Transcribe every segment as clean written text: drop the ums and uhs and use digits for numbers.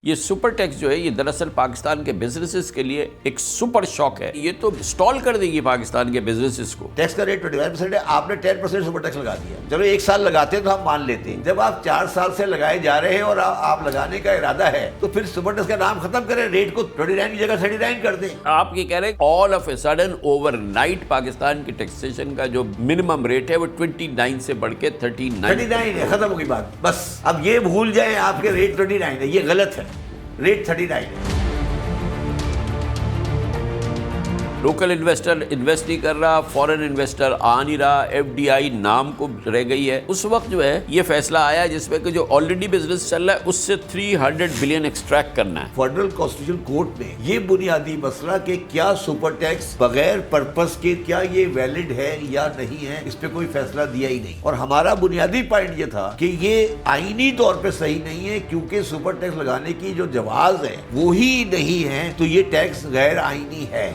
یہ super tax جو ہے یہ دراصل پاکستان کے بزنسز کے لیے ایک سپر شاک ہے. یہ تو سٹال کر دے گی پاکستان کے بزنسز کو. ٹیکس کا ریٹ 25% ہے, آپ نے 10% سپر ٹیکس لگا دیا. چلو ایک سال لگاتے ہیں تو ہم مان لیتے ہیں, جب آپ 4 سال سے لگائے جا رہے ہیں اور آپ لگانے کا ارادہ ہے تو پھر سپر ٹیکس کا نام ختم کریں, ریٹ کو 29 کی جگہ 39 کر دیں. آپ یہ کہہ رہے ہیں all of a sudden over night Pakistan کی ٹیکسیشن کا جو منیمم ریٹ ہے وہ 29 سے بڑھ کے 39 ہے. ختم ہوگی بات, بس اب یہ بھول جائیں آپ کے ریٹ 29 ہے, یہ غلط ہے, ریٹ 39 ہے. لوکل انویسٹر انویسٹ نہیں کر رہا, فورن انویسٹر آ نہیں رہا, ایف ڈی آئی نام کو رہ گئی ہے. اس وقت جو ہے یہ فیصلہ آیا جس میں کہ جو آلریڈی بزنس چل رہا ہے اس سے 300 بلین ایکسٹریکٹ کرنا ہے. فیڈرل کانسٹیٹیوشن کورٹ نے یہ بنیادی مسئلہ کہ کیا سپر ٹیکس بغیر پرپس کے کیا یہ ویلڈ ہے یا نہیں ہے, اس پہ کوئی فیصلہ دیا ہی نہیں. اور ہمارا بنیادی پوائنٹ یہ تھا کہ یہ آئینی طور پہ صحیح نہیں ہے, کیونکہ سپر ٹیکس لگانے کی جو جواز ہے وہی نہیں ہے تو یہ ٹیکس غیر آئینی ہے.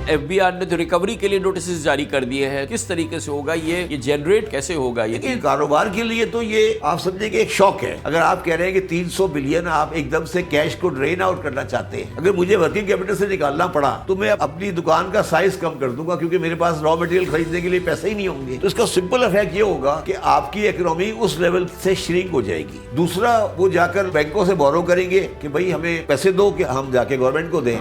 ایف بی آر نے تو ریکوری کے لیے نوٹسز جاری کر دیے ہیں. کس طریقے سے ہوگا یہ جنریٹ کیسے ہوگا؟ یہ کاروبار کے لیے تو یہ آپ سمجھیں کہ ایک شوق ہے. اگر آپ کہہ رہے ہیں کہ 300 بلین آپ ایک دم سے کیش کو ڈرین آؤٹ کرنا چاہتے ہیں, اگر مجھے ورکنگ کیپٹل سے نکالنا پڑا تو میں اپنی دکان کا سائز کم کر دوں گا, کیونکہ میرے پاس را مٹیریل خریدنے کے لیے پیسے ہی نہیں ہوں گے. تو اس کا سمپل افیکٹ یہ ہوگا کہ آپ کی اکنامی اس لیول سے شرنک ہو جائے گی. دوسرا, وہ جا کر بینکوں سے بورو کریں گے کہ بھائی ہمیں پیسے دو کہ ہم جا کے گورنمنٹ کو دیں.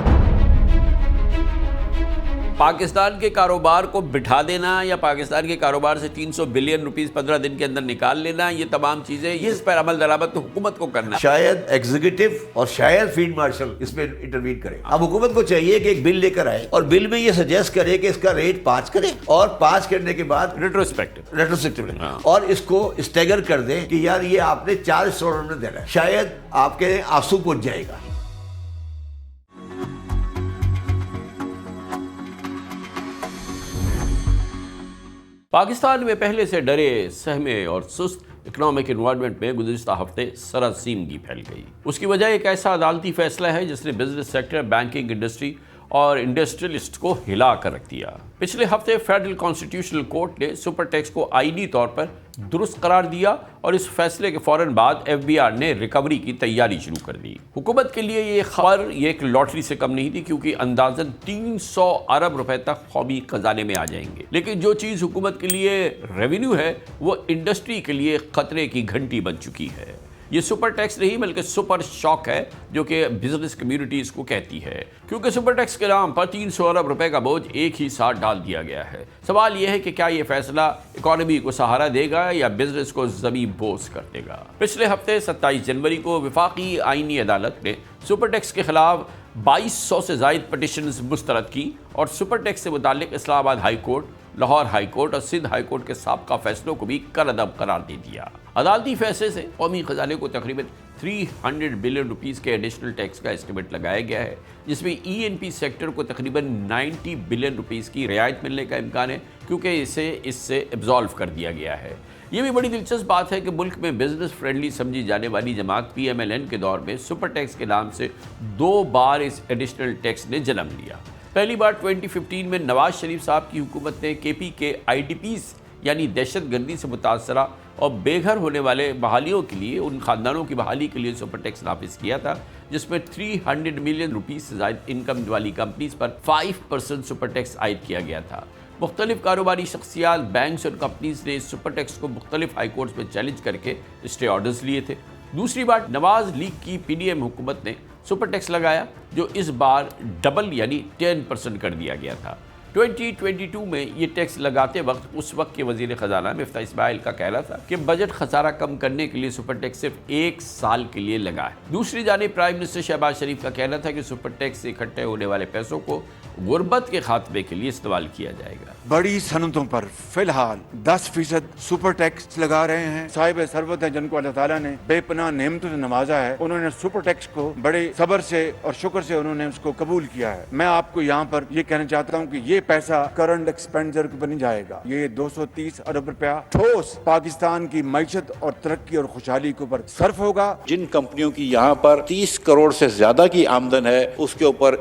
پاکستان کے کاروبار کو بٹھا دینا یا پاکستان کے کاروبار سے 300 بلین روپیز 15 دن کے اندر نکال لینا, یہ تمام چیزیں اس پر عمل درآمد تو حکومت کو کرنا ہے. شاید ایگزیکٹو اور شاید فیلڈ مارشل اس میں انٹروین کرے. اب حکومت کو چاہیے کہ ایک بل لے کر آئے اور بل میں یہ سجیسٹ کرے کہ اس کا ریٹ 5 کرے, اور 5 کرنے کے بعد ریٹروسپیکٹو اور اس کو اسٹیگر کر دیں کہ یار یہ آپ نے 4 انسٹالمنٹ میں دینا ہے. شاید آپ کے آنسو پہنچ جائے گا. پاکستان میں پہلے سے ڈرے سہمے اور سست اکنامک انوائرمنٹ میں گزشتہ ہفتے سراسیمگی پھیل گئی. اس کی وجہ ایک ایسا عدالتی فیصلہ ہے جس نے بزنس سیکٹر, بینکنگ انڈسٹری اور انڈسٹریلسٹ کو ہلا کر رکھ دیا. پچھلے ہفتے فیڈرل کانسٹیٹیوشنل کورٹ نے سپر ٹیکس کو آئینی طور پر درست قرار دیا اور اس فیصلے کے فوراً بعد ایف بی آر نے ریکوری کی تیاری شروع کر دی. حکومت کے لیے یہ خبر یہ ایک لاٹری سے کم نہیں تھی, کیونکہ اندازاً 300 ارب روپے تک قومی خزانے میں آ جائیں گے. لیکن جو چیز حکومت کے لیے ریونیو ہے وہ انڈسٹری کے لیے خطرے کی گھنٹی بن چکی ہے. یہ سپر ٹیکس نہیں بلکہ سپر شاک ہے جو کہ بزنس کمیونٹی اس کو کہتی ہے, کیونکہ سپر ٹیکس کے نام پر 300 ارب روپے کا بوجھ ایک ہی ساتھ ڈال دیا گیا ہے. سوال یہ ہے کہ کیا یہ فیصلہ اکانومی کو سہارا دے گا یا بزنس کو زمین بوس کر دے گا. پچھلے ہفتے 27 جنوری کو وفاقی آئینی عدالت نے سپر ٹیکس کے خلاف 2200 سے زائد پٹیشنز مسترد کی اور سپر ٹیکس سے متعلق اسلام آباد high court, Lahore high court اور سندھ ہائی کورٹ کے سابقہ فیصلوں کو بھی کالعدم قرار دے دیا. عدالتی فیصلے سے قومی خزانے کو تقریباً 300 بلین روپیز کے ایڈیشنل ٹیکس کا اسٹیمیٹ لگایا گیا ہے, جس میں ای این پی سیکٹر کو تقریباً 90 بلین روپیز کی رعایت ملنے کا امکان ہے, کیونکہ اسے اس سے ایبزالو کر دیا گیا ہے. یہ بھی بڑی دلچسپ بات ہے کہ ملک میں بزنس فرینڈلی سمجھی جانے والی جماعت پی ایم ایل این کے دور میں سپر ٹیکس کے نام سے 2 بار اس ایڈیشنل ٹیکس نے جنم لیا. پہلی بار 2015 میں نواز شریف صاحب کی حکومت نے کے پی کے آئی ڈی پیز یعنی دہشت گردی سے متاثرہ اور بے گھر ہونے والے بحالیوں کے لیے, ان خاندانوں کی بحالی کے لیے سپر ٹیکس نافذ کیا تھا, جس میں 300 ملین روپیز سے زائد انکم والی کمپنیز پر 5% سپر ٹیکس عائد کیا گیا تھا. مختلف کاروباری شخصیات, بینکس اور کمپنیز نے اس سپر ٹیکس کو مختلف ہائی کورٹس میں چیلنج کر کے اسٹے آرڈرز لیے تھے. دوسری بار نواز لیگ کی پی ڈی ایم حکومت نے سپر ٹیکس لگایا, جو اس بار ڈبل یعنی 10% کر دیا گیا تھا. 2022 میں یہ ٹیکس لگاتے وقت اس وقت کے وزیر خزانہ مفتاح اسماعیل کا کہنا تھا کہ بجٹ خسارہ کم کرنے کے لیے سپر ٹیکس صرف 1 سال کے لیے لگا ہے. دوسری جانب پرائم منسٹر شہباز شریف کا کہنا تھا کہ سپر ٹیکس سے اکٹھے ہونے والے پیسوں کو غربت کے خاتمے کے لیے استعمال کیا جائے گا. بڑی صنعتوں پر فی الحال 10% سپر ٹیکس لگا رہے ہیں. صاحب ثروت ہیں جن کو اللہ تعالیٰ نے بے پناہ نعمتوں سے نوازا ہے, انہوں نے سپر ٹیکس کو بڑے صبر سے اور شکر سے انہوں نے اس کو قبول کیا ہے. میں آپ کو یہاں پر یہ کہنا چاہتا ہوں کہ یہ پیسہ کرنٹ ایکسپینڈیچر کو نہیں جائے گا. یہ 230 ارب روپیہ ٹھوس پاکستان کی معیشت اور ترقی اور خوشحالی کے اوپر صرف ہوگا. جن کمپنیوں کی یہاں پر 30 کروڑ سے زیادہ کی آمدن ہے اس کے اوپر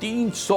300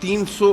300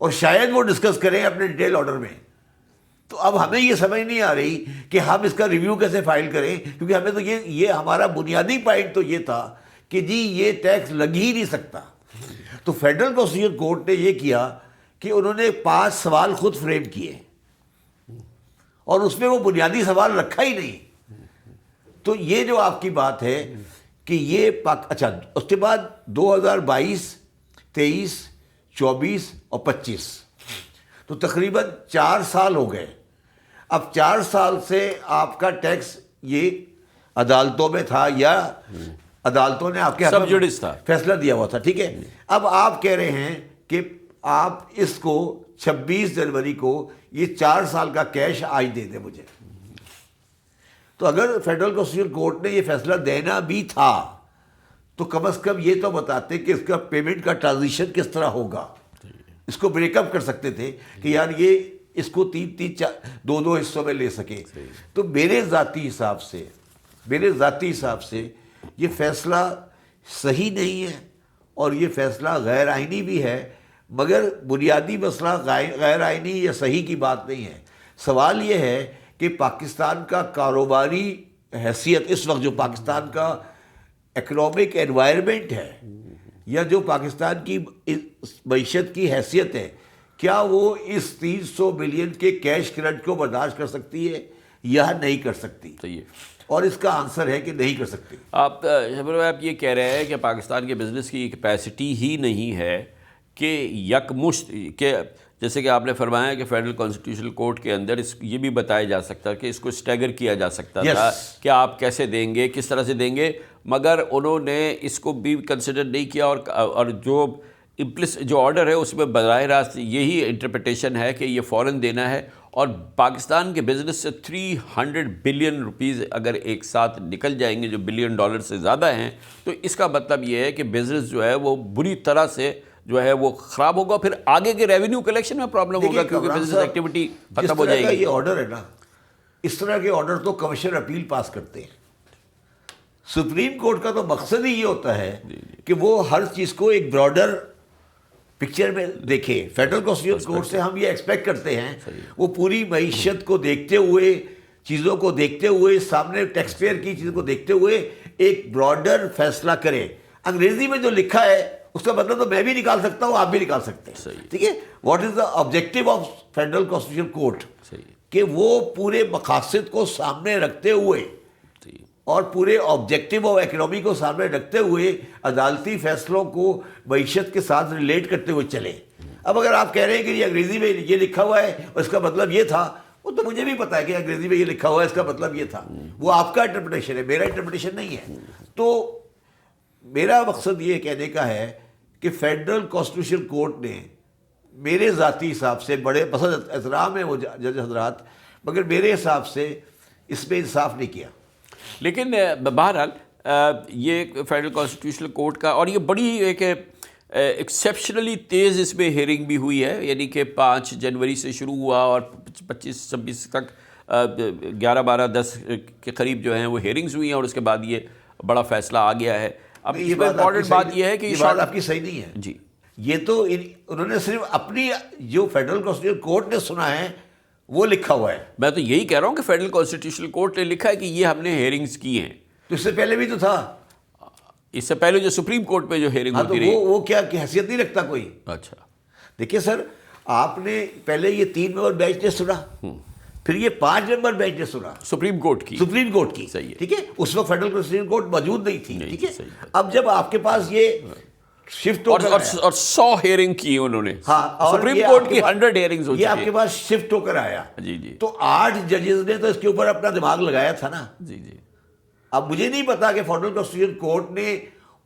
اور شاید وہ ڈسکس کریں اپنے ڈیٹیل آرڈر میں. تو اب ہمیں یہ سمجھ نہیں آ رہی کہ ہم اس کا ریویو کیسے فائل کریں, کیونکہ ہمیں تو یہ ہمارا بنیادی پوائنٹ تو یہ تھا کہ جی یہ ٹیکس لگ ہی نہیں سکتا. تو فیڈرل کانسٹیٹیوشن کورٹ نے یہ کیا کہ انہوں نے 5 سوال خود فریم کیے اور اس میں وہ بنیادی سوال رکھا ہی نہیں. تو یہ جو آپ کی بات ہے کہ یہ اچھا, اس کے بعد 2022, 23, 24 اور 25 تو تقریباً 4 سال ہو گئے. اب 4 سال سے آپ کا ٹیکس یہ عدالتوں میں تھا یا عدالتوں نے آپ کے سب جوڈس تھا, فیصلہ دیا ہوا تھا, ٹھیک ہے. اب آپ کہہ رہے ہیں کہ آپ اس کو 26 جنوری کو یہ 4 سال کا کیش آج دے دیں مجھے. تو اگر فیڈرل کانسٹیٹیوشن کورٹ نے یہ فیصلہ دینا بھی تھا تو کم از کم یہ تو بتاتے کہ اس کا پیمنٹ کا ٹرانزیشن کس طرح ہوگا. اس کو بریک اپ کر سکتے تھے کہ یار یہ اس کو 3 2 حصوں میں لے سکے. تو میرے ذاتی حساب سے یہ فیصلہ صحیح نہیں ہے اور یہ فیصلہ غیر آئینی بھی ہے. مگر بنیادی مسئلہ غیر آئینی یا صحیح کی بات نہیں ہے. سوال یہ ہے کہ پاکستان کا کاروباری حیثیت, اس وقت جو پاکستان کا اکنامک انوائرمنٹ ہے یا جو پاکستان کی معیشت کی حیثیت ہے, کیا وہ اس 300 بلین کے کیش کریڈٹ کو برداشت کر سکتی ہے یا نہیں کر سکتی؟ صحیح ہے. اور اس کا آنسر ہے کہ نہیں کر سکتی. آپ آپ یہ کہہ رہے ہیں کہ پاکستان کے بزنس کی کیپیسٹی ہی نہیں ہے کہ یکمشت, کہ جیسے کہ آپ نے فرمایا کہ فیڈرل کانسٹیٹیوشنل کورٹ کے اندر یہ بھی بتایا جا سکتا کہ اس کو اسٹیگر کیا جا سکتا تھا کہ آپ کیسے دیں گے, کس طرح سے دیں گے, مگر انہوں نے اس کو بھی کنسیڈر نہیں کیا. اور جو آرڈر ہے اس میں براہ راست یہی انٹرپریٹیشن ہے کہ یہ فوراً دینا ہے. اور پاکستان کے بزنس سے 300 بلین روپیز اگر ایک ساتھ نکل جائیں گے جو بلین ڈالر سے زیادہ ہیں, تو اس کا مطلب یہ ہے کہ بزنس جو ہے وہ بری طرح سے جو ہے وہ خراب ہوگا. پھر آگے کے ریونیو کلیکشن میں پرابلم ہوگا کیونکہ بزنس ایکٹیویٹی ختم ہو جائے گی. یہ آرڈر ہے نا, اس طرح کے آرڈر تو کمیشن اپیل پاس کرتے ہیں. سپریم کورٹ کا تو مقصد ہی یہ ہوتا ہے کہ وہ ہر چیز کو ایک براڈر پکچر میں دیکھے. فیڈرل کانسٹیٹیوشن کورٹ سے ہم یہ ایکسپیکٹ کرتے ہیں وہ پوری معیشت کو دیکھتے ہوئے, چیزوں کو دیکھتے ہوئے, سامنے ٹیکس پیئر کی چیزوں کو دیکھتے ہوئے ایک براڈر فیصلہ کرے. انگریزی میں جو لکھا ہے اس کا مطلب تو میں بھی نکال سکتا ہوں, آپ بھی نکال سکتے ہیں, ٹھیک ہے. What is the objective of federal constitution court, کہ وہ پورے مقاصد کو سامنے رکھتے ہوئے اور پورے آبجیکٹو آف اکنامی کو سامنے رکھتے ہوئے عدالتی فیصلوں کو معیشت کے ساتھ ریلیٹ کرتے ہوئے چلے. اب اگر آپ کہہ رہے ہیں کہ یہ انگریزی میں یہ لکھا ہوا ہے اور اس کا مطلب یہ تھا, وہ تو مجھے بھی پتا ہے کہ انگریزی میں یہ لکھا ہوا ہے اس کا مطلب یہ تھا, وہ آپ کا انٹرپریٹیشن ہے, میرا انٹرپریٹیشن نہیں ہے. تو میرا مقصد یہ کہنے کا ہے کہ فیڈرل کانسٹیٹیوشن کورٹ نے میرے ذاتی حساب سے, بڑے پسند احترام ہے وہ جج حضرات, مگر میرے حساب سے اس میں انصاف نہیں کیا. لیکن بہرحال یہ فیڈرل کانسٹیٹیوشنل کورٹ کا, اور یہ بڑی ایک ایکسیپشنلی تیز اس میں ہیئرنگ بھی ہوئی ہے, یعنی کہ 5 جنوری سے شروع ہوا اور 25-26 تک 11, 12, 10 کے قریب جو ہیں وہ ہیئرنگز ہوئی ہیں, اور اس کے بعد یہ بڑا فیصلہ آ گیا ہے. اب یہ امپورٹنٹ بات یہ ہے کہ یہ بات آپ کی صحیح نہیں ہے جی. یہ تو انہوں نے صرف اپنی جو فیڈرل کانسٹیٹیوشن کورٹ نے سنا ہے وہ لکھا ہوا ہے. میں تو یہی کہہ رہا ہوں کہ فیڈرل کانسٹیٹیوشنل کورٹ نے لکھا ہے کہ یہ ہم نے ہیئرنگز کی ہیں. تو اس سے پہلے بھی تو تھا, اس سے پہلے جو سپریم کورٹ میں جو ہیئرنگ ہوتی رہی, وہ کیا حیثیت نہیں رکھتا کوئی. اچھا دیکھیے سر, آپ نے پہلے یہ 3 ممبر بینچ نے سنا, پھر یہ 5 ممبر بینچ نے سنا سپریم کورٹ کی, صحیح ہے, ٹھیک ہے. اس وقت فیڈرل کانسٹیٹیوشن کورٹ موجود نہیں تھی, ٹھیک ہے. اب جب آپ کے پاس یہ شفٹ اور 100 ہیئرنگ کی انہوں نے, سپریم کورٹ کی 100 ہیئرنگز ہو چکی, یہ آپ کے پاس شفٹ ہو کر آیا, جی, تو 8 ججز نے تو اس کے اوپر اپنا دماغ لگایا تھا نا. جی. اب مجھے نہیں پتا کہ فیڈرل کانسٹیٹیوشن کورٹ نے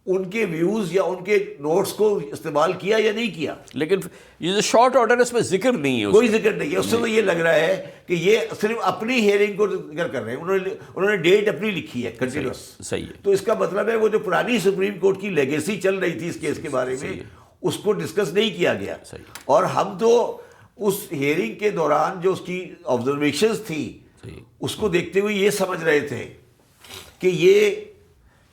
ان کے ویوز یا ان کے نوٹس کو استعمال کیا یا نہیں کیا. لیکن یہ جو شارٹ آرڈر ہے اس میں ذکر نہیں ہے, کوئی ذکر نہیں ہے اس سے. تو یہ لگ رہا ہے کہ یہ صرف اپنی ہیئرنگ کو ذکر کر رہے ہیں, انہوں نے ڈیٹ اپنی لکھی ہے کنٹینیوس. صحیح ہے. تو اس کا مطلب ہے وہ جو پرانی سپریم کورٹ کی لیگیسی چل رہی تھی اس کیس کے بارے میں, اس کو ڈسکس نہیں کیا گیا. اور ہم تو اس ہیئرنگ کے دوران جو اس کی آبزرویشنز تھی اس کو دیکھتے ہوئے یہ سمجھ رہے تھے کہ یہ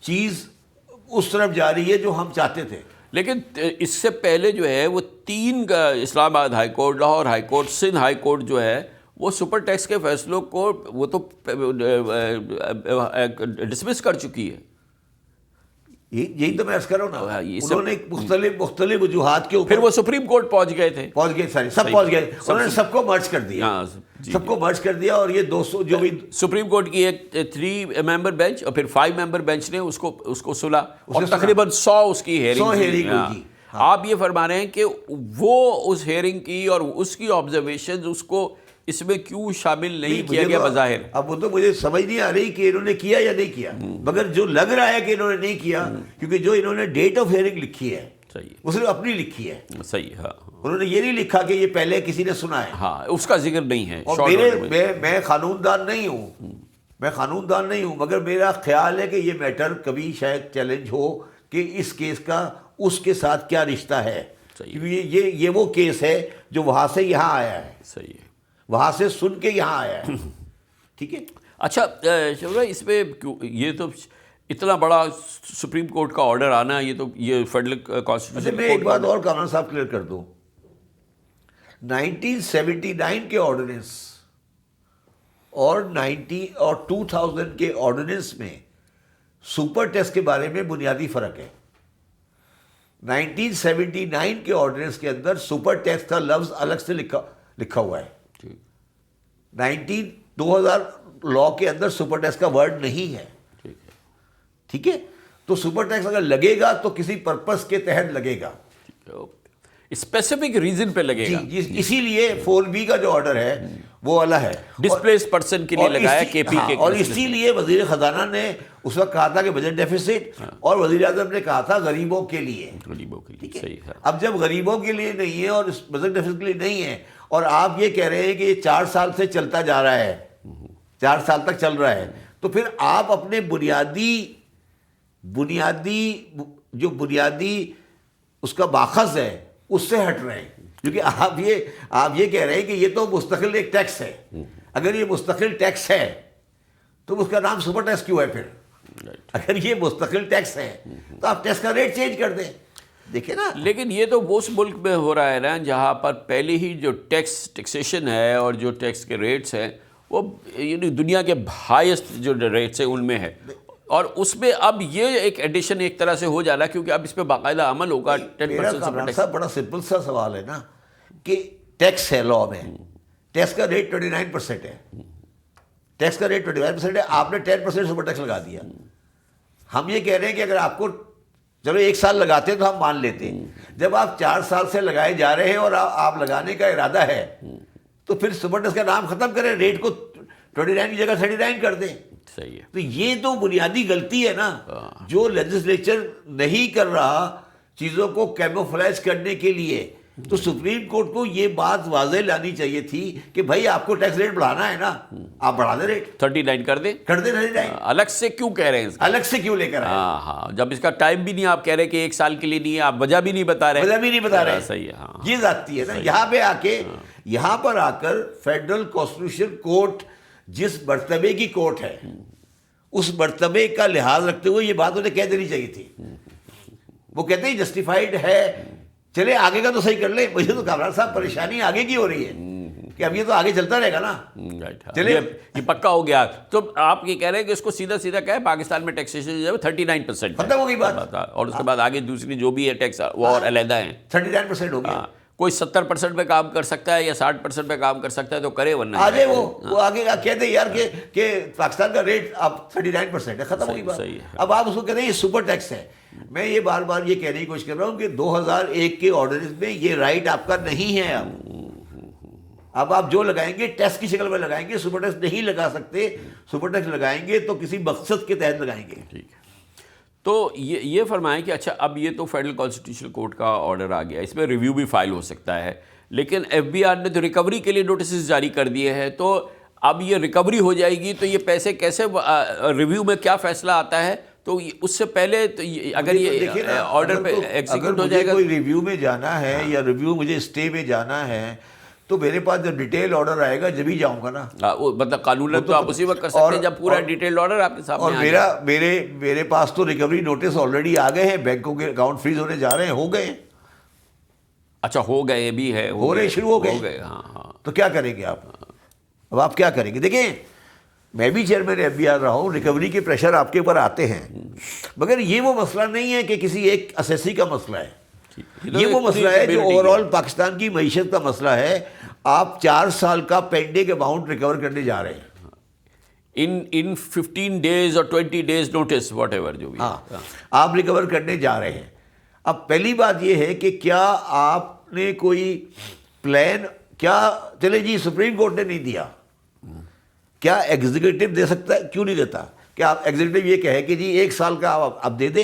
چیز اس طرف جا رہی ہے جو ہم چاہتے تھے. لیکن اس سے پہلے جو ہے وہ 3 اسلام آباد high court, Lahore high court, Sindh high court جو ہے وہ سپر ٹیکس کے فیصلوں کو وہ تو ڈسمس کر چکی ہے. یہی تو میں عرض کر رہا ہوں نا، انہوں نے مختلف وجوہات کے اوپر پھر وہ سپریم کورٹ پہنچ گئے تھے، سب پہنچ گئے، انہوں نے سب کو مرج کر دیا، سب کو مرج کر دیا. اور یہ 200 جو بھی سپریم کورٹ کی ایک 3 ممبر بینچ اور پھر 5 ممبر بینچ نے اس کو سنا اور تقریباً 100 اس کی ہیئرنگ ہوئی. آپ یہ فرما رہے ہیں کہ وہ اس ہیئرنگ کی اور اس کی آبزرویشنز اس کو اس میں کیوں شامل نہیں کیا گیا بظاہر؟ اب وہ تو مجھے سمجھ نہیں آ رہی کہ انہوں نے کیا یا نہیں کیا، مگر جو لگ رہا ہے کہ انہوں نے نہیں کیا، کیونکہ جو انہوں نے ڈیٹ آف ہیئرنگ لکھی ہے صحیح، وہ صرف اپنی لکھی ہے. صحیح. ہاں انہوں نے یہ نہیں لکھا کہ یہ پہلے کسی نے سنا ہے. ہاں اس کا ذکر نہیں ہے. اور میں قانون دان نہیں ہوں، مگر میرا خیال ہے کہ یہ میٹر کبھی شاید چیلنج ہو کہ اس کیس کا اس کے ساتھ کیا رشتہ ہے، کیونکہ یہ وہ کیس ہے جو وہاں سے یہاں آیا ہے، صحیح ہے، وہاں سے سن کے یہاں آیا ہے. ٹھیک ہے. اچھا اس پہ یہ تو اتنا بڑا سپریم کورٹ کا آرڈر آنا، یہ فیڈرل کانسٹیٹیوشن. میں ایک بات اور کامران صاحب کلیئر کر دوں، 1979 کے آرڈیننس اور 2000 کے آرڈیننس میں سپر ٹیکس کے بارے میں بنیادی فرق ہے. 1979 کے آرڈیننس کے اندر سپر ٹیکس کا لفظ الگ سے لکھا ہوا ہے. 2000 لا کے اندر سپر ٹیکس کا ورڈ نہیں ہے. ٹھیک ہے. تو سپر ٹیکس اگر لگے گا تو کسی پرپس کے تحت لگے گا، اسپیسیفک ریزن پہ لگے گا. اسی لیے 4B کا جو آرڈر ہے وہ والا ہے، ڈسپلیس پرسن کے لیے لگایا کے پی کے. اور اسی لیے وزیر خزانہ نے اس وقت کہا تھا کہ بجٹ ڈیفیسٹ، اور وزیر اعظم نے کہا تھا غریبوں کے لیے. صحیح ہے. اب جب غریبوں کے لیے نہیں ہے اور بجٹ ڈیفیسٹ کے لیے نہیں ہے، اور آپ یہ کہہ رہے ہیں کہ یہ 4 سال سے چلتا جا رہا ہے، 4 سال تک چل رہا ہے، تو پھر آپ اپنے بنیادی جو بنیادی اس کا ماخذ ہے اس سے ہٹ رہے ہیں. کیونکہ آپ یہ کہہ رہے ہیں کہ یہ تو مستقل ایک ٹیکس ہے. اگر یہ مستقل ٹیکس ہے تو اس کا نام سپر ٹیکس کیوں ہے؟ پھر اگر یہ مستقل ٹیکس ہے تو آپ ٹیکس کا ریٹ چینج کر دیں. دیکھیں نا، لیکن یہ تو اس ملک میں ہو رہا ہے نا جہاں پر پہلے ہی جو ٹیکسیشن ہے اور جو ٹیکس کے ریٹس ہیں وہ یعنی دنیا کے ہائیسٹ جو ریٹس ہیں ان میں ہے، اور اس میں اب یہ ایک ایڈیشن ایک طرح سے ہو جانا کیونکہ اب اس پہ باقاعدہ عمل ہوگا. 10% صاحب بڑا سمپل سا سوال ہے نا کہ ٹیکس ہے، لا میں ٹیکس کا ریٹ 29% ہے، ٹیکس کا ریٹ 29% ہے، آپ نے 10% سپر ٹیکس لگا دیا. ہم یہ کہہ رہے ہیں کہ اگر آپ کو چلو 1 سال لگاتے ہیں تو ہم مان لیتے ہیں، جب آپ 4 سال سے لگائے جا رہے ہیں اور آپ لگانے کا ارادہ ہے تو پھر سپر ٹیکس کا نام ختم کریں، ریٹ کو 29 کی جگہ 39 کر دیں. صحیح ہے. تو یہ تو بنیادی غلطی ہے نا جو لیجسلیچر نہیں کر رہا چیزوں کو کیموفلیج کرنے کے لیے. تو سپریم کورٹ کو یہ بات واضح لانی چاہیے تھی کہ بھائی آپ کو ٹیکس ریٹ بڑھانا ہے نا، آپ بڑھا دیں، ریٹ 39 کر دیں. 39 الگ سے کیوں کہہ رہے ہیں؟ الگ سے کیوں لے کر آئے؟ ہاں جب اس کا ٹائم بھی نہیں آپ کہہ رہے کہ 1 سال کے لیے نہیں ہے، آپ وجہ بھی نہیں بتا رہے. صحیح ہے. ہاں یہ ذاتی ہے نا. یہاں پر آ کر فیڈرل کانسٹیٹیوشن کورٹ جس مرتبے کی کورٹ ہے اس مرتبے کا لحاظ رکھتے ہوئے یہ بات انہیں کہہ دینی چاہیے تھی. وہ کہتے ہیں جسٹیفائڈ ہے، چلے آگے کا تو صحیح کر لیں. مجھے تو کامران صاحب پریشانی آگے کی ہو رہی ہے کہ اب یہ تو آگے چلتا رہے گا نا. چلے یہ پکا ہو گیا. تو آپ یہ کہہ رہے ہیں کہ اس کو سیدھا سیدھا کہے پاکستان میں ٹیکسیشن جو ہے 39% ختم ہو گئی بات، اور اس کے بعد آگے دوسری جو بھی ہے ٹیکس وہ اور علیحدہ ہیں. 39% ہو گیا. کوئی 70% پہ کام کر سکتا ہے یا 60% پہ کام کر سکتا ہے تو کرے، ورنہ آگے وہ آگے کہتے ہیں یار کہ پاکستان کا ریٹ اب 39% ہے، ختم ہو گئی بات. اب آپ اس کو کہتے ہیں یہ سپر ٹیکس ہے. میں یہ بار بار یہ کہنے کی کوشش کر رہا ہوں کہ 2001 کے آرڈیننس میں یہ رائٹ آپ کا نہیں ہے. اب آپ جو لگائیں گے ٹیکس کی شکل میں لگائیں گے، سپر ٹیکس نہیں لگا سکتے. سپر ٹیکس لگائیں گے تو کسی مقصد کے تحت لگائیں گے. ٹھیک ہے. تو یہ فرمائیں کہ اچھا اب یہ تو فیڈرل کانسٹیٹیوشن کورٹ کا آرڈر آ گیا، اس میں ریویو بھی فائل ہو سکتا ہے، لیکن ایف بی آر نے تو ریکوری کے لیے نوٹسز جاری کر دیے ہیں. تو اب یہ ریکوری ہو جائے گی تو یہ پیسے کیسے ریویو میں کیا فیصلہ آتا ہے؟ تو اس سے پہلے تو اگر یہ آرڈر پہ ایگزیکیوٹ ہو جائے گا، کوئی ریویو میں جانا ہے یا ریویو مجھے اسٹے میں جانا ہے تو میرے پاس جب ڈیٹیل آرڈر آئے گا جب ہی جاؤں گا نا. مطلب قانوناً تو آپ اسی وقت کر سکتے ہیں جب پورا ڈیٹیل آرڈر آپ کے سامنے اور آ جائے. میرے پاس تو ریکوری نوٹس آلریڈی آ گئے ہیں, بینکوں کے اکاؤنٹ فریز ہونے جا رہے ہیں, ہو گئے ہیں. اچھا ہو گئے بھی ہے, ہو رہے شروع ہو گئے. ہاں ہاں. تو کیا کریں گے آپ؟ اب آپ کیا کریں گے؟ دیکھیں میں بھی چیئرمین ایف بی آر رہا ہوں, ریکوری کے پریشر آپ کے اوپر آتے ہیں, مگر یہ وہ مسئلہ نہیں ہے کہ کسی ایک اسیسی کا مسئلہ ہے. یہ وہ مسئلہ ہے جو اوور آل پاکستان کی معیشت کا مسئلہ ہے. آپ 4 سال کا پینڈنگ اماؤنٹ ریکور کرنے جا رہے ہیں ان 15 days اور 20 days نوٹس واٹ ایور جو بھی. ہاں آپ ریکور کرنے جا رہے ہیں. اب پہلی بات یہ ہے کہ کیا آپ نے کوئی پلان, کیا چلے جی سپریم کورٹ نے نہیں دیا, کیا ایگزیکٹو دے سکتا ہے؟ کیوں نہیں دیتا؟ کیا آپ ایگزیکٹو یہ کہے کہ جی 1 سال کا آپ دے دیں,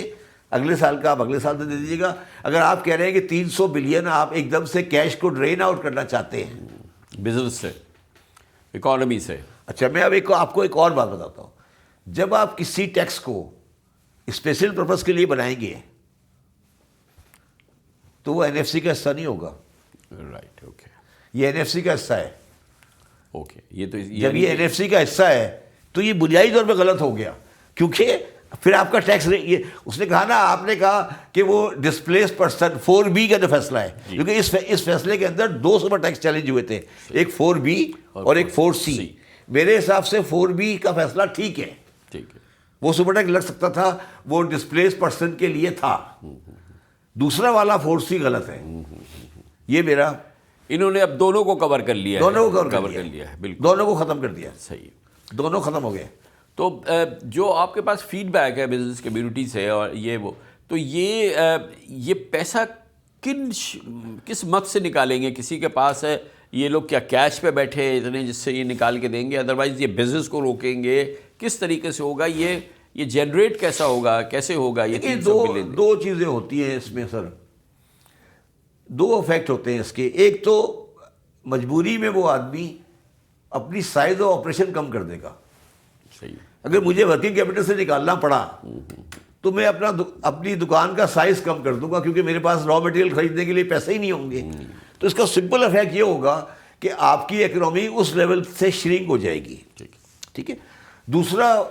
اگلے سال کا آپ اگلے سال دے دیجیے گا. اگر آپ کہہ رہے ہیں کہ 300 بلین آپ ایک دم سے کیش کو ڈرین آؤٹ کرنا چاہتے ہیں بزنس سے, اکانومی سے. اچھا میں اب آپ کو ایک اور بات بتاتا ہوں. جب آپ کسی ٹیکس کو اسپیشل پرپز کے لیے بنائیں گے تو وہ این ایف سی کا حصہ نہیں ہوگا. رائٹ, اوکے یہ این ایف سی کا حصہ ہے. اوکے. یہ تو جب یہ این ایف سی کا حصہ ہے تو یہ بنیادی طور پہ غلط ہو گیا, کیونکہ پھر آپ کا ٹیکس یہ اس نے کہا نا, آپ نے کہا کہ وہ ڈسپلیس پرسن 4B کا جو فیصلہ ہے, کیونکہ اس فیصلے کے اندر 2 سپر ٹیکس چیلنج ہوئے تھے, ایک 4B اور ایک 4C. میرے حساب سے 4B کا فیصلہ ٹھیک ہے, وہ سپر ٹیکس لگ سکتا تھا, وہ ڈسپلیس پرسن کے لیے تھا. دوسرا والا 4C غلط ہے. یہ میرا, انہوں نے اب دونوں کو کور کر لیا, دونوں کو کور کر لیا ہے. بالکل, دونوں کو ختم کر دیا. صحیح, دونوں ختم ہو گئے. تو جو آپ کے پاس فیڈ بیک ہے بزنس کمیونٹی سے اور یہ وہ, تو یہ پیسہ کس مت سے نکالیں گے؟ کسی کے پاس ہے یہ لوگ کیا کیش پہ بیٹھے ہیں اتنے جس سے یہ نکال کے دیں گے؟ ادروائز یہ بزنس کو روکیں گے, کس طریقے سے ہوگا یہ جنریٹ کیسا ہوگا, کیسے ہوگا یہ 300 بلین؟ 2 چیزیں ہوتی ہیں اس میں سر, 2 افیکٹ ہوتے ہیں اس کے. ایک تو مجبوری میں وہ آدمی اپنی سائز آف آپریشن کم کر دے گا. صحیح. اگر مجھے ورکنگ کیپٹل سے نکالنا پڑا تو میں اپنی دکان کا سائز کم کر دوں گا, کیونکہ میرے پاس را مٹیریل خریدنے کے لیے پیسے ہی نہیں ہوں گے. تو اس کا سمپل افیکٹ یہ ہوگا کہ آپ کی اکنامی اس لیول سے شرنک ہو جائے گی. ٹھیک ہے. دوسرا,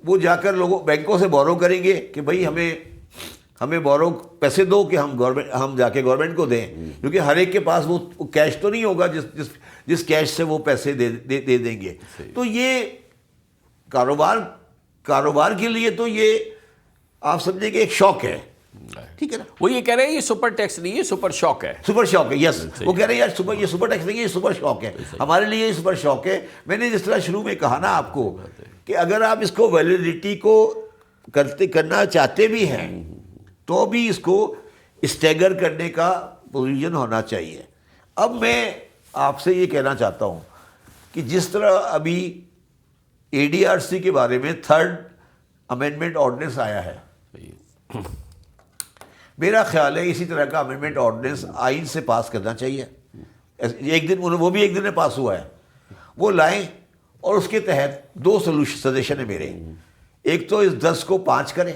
وہ جا کر لوگوں بینکوں سے بورو کریں گے کہ بھائی ہمیں بورو پیسے دو کہ ہم جا کے گورنمنٹ کو دیں, کیونکہ ہر ایک کے پاس وہ کیش تو نہیں ہوگا جس کیش سے وہ پیسے دے دیں گے. تو یہ کاروبار کے لیے تو یہ آپ سمجھیں کہ ایک شوق ہے. ٹھیک ہے نا. وہ یہ کہہ رہے ہیں یہ سپر ٹیکس نہیں ہے, سپر شاک ہے. سپر شوق ہے, یس. وہ کہہ رہے ہیں یار یہ سپر ٹیکس نہیں ہے, یہ سپر شوق ہے. ہمارے لیے یہ سپر شوق ہے. میں نے جس طرح شروع میں کہا نا آپ کو کہ اگر آپ اس کو ویلیڈیٹی کو کرنا چاہتے بھی ہیں تو بھی اس کو اسٹیگر کرنے کا پروویژن ہونا چاہیے. اب میں آپ سے یہ کہنا چاہتا ہوں کہ جس طرح ابھی ADRC کے بارے میں 3rd امینڈمنٹ آرڈیننس آیا ہے, میرا خیال ہے اسی طرح کا امینڈمنٹ آرڈیننس آئین سے پاس کرنا چاہیے. ایک دن وہ بھی ایک دن میں پاس ہوا ہے, وہ لائیں اور اس کے تحت 2 سجیشن ہیں میرے. ایک تو اس 10 کو 5 کریں